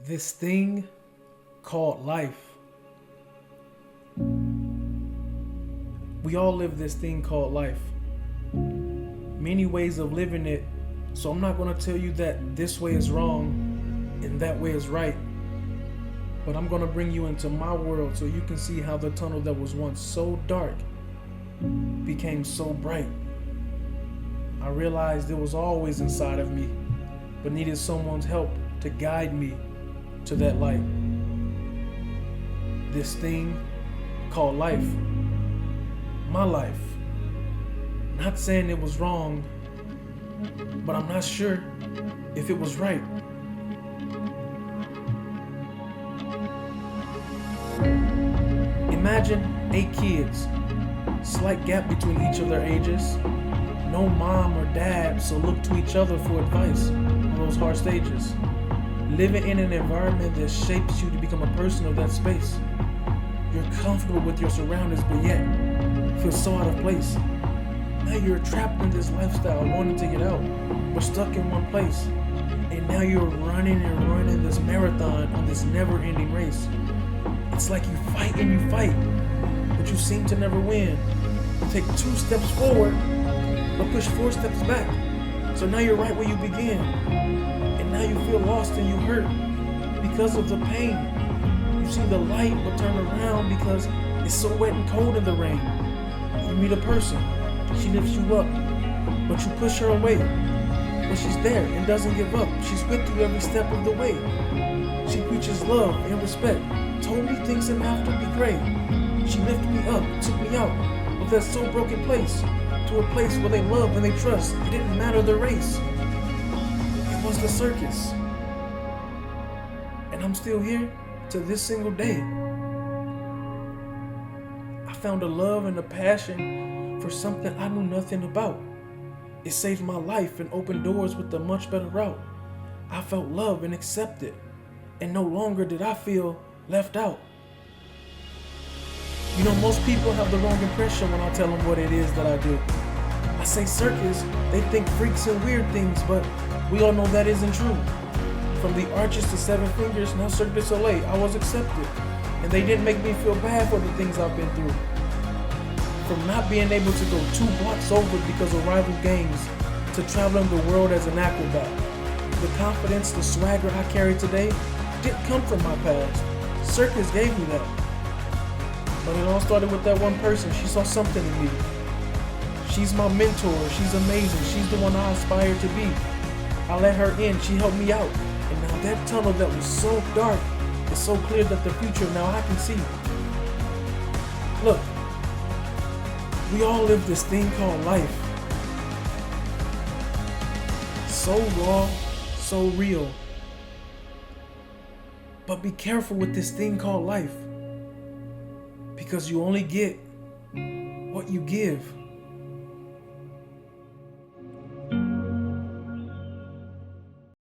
This thing called life. We all live this thing called life. Many ways of living it, so I'm not going to tell you that this way is wrong and that way is right. But I'm going to bring you into my world so you can see how the tunnel that was once so dark became so bright. I realized it was always inside of me, but needed someone's help to guide me to that light. This thing called life. My life. Not saying it was wrong, but I'm not sure if it was right. Imagine 8 kids, slight gap between each of their ages, no mom or dad, so look to each other for advice on those hard stages. Living in an environment that shapes you to become a person of that space. You're comfortable with your surroundings, but yet feel so out of place. Now you're trapped in this lifestyle, wanting to get out, but stuck in one place. And now you're running and running this marathon on this never-ending race. It's like you fight and you fight, but you seem to never win. You take 2 steps forward, but push 4 steps back. So now you're right where you began. And now you feel lost and you hurt because of the pain. You see the light, but turn around because it's so wet and cold in the rain. You meet a person, she lifts you up, but you push her away. But she's there and doesn't give up. She's with you every step of the way. She preaches love and respect, told me things didn't have to be great. She lifted me up, took me out of that so broken place, to a place where they love and they trust. It didn't matter the race. It was the circus. And I'm still here to this single day. I found a love and a passion for something I knew nothing about. It saved my life and opened doors with a much better route. I felt loved and accepted, and no longer did I feel left out. You know, most people have the wrong impression when I tell them what it is that I do. I say circus, they think freaks and weird things, but we all know that isn't true. From the arches to 7 fingers, now Cirque du Soleil, I was accepted. And they didn't make me feel bad for the things I've been through. From not being able to go 2 blocks over because of rival gangs, to traveling the world as an acrobat. The confidence, the swagger I carry today didn't come from my past. Circus gave me that. But it all started with that one person. She saw something in me. She's my mentor. She's amazing. She's the one I aspire to be. I let her in. She helped me out. And now that tunnel that was so dark is so clear that the future now I can see. Look, we all live this thing called life. So raw, so real. But be careful with this thing called life, because you only get what you give.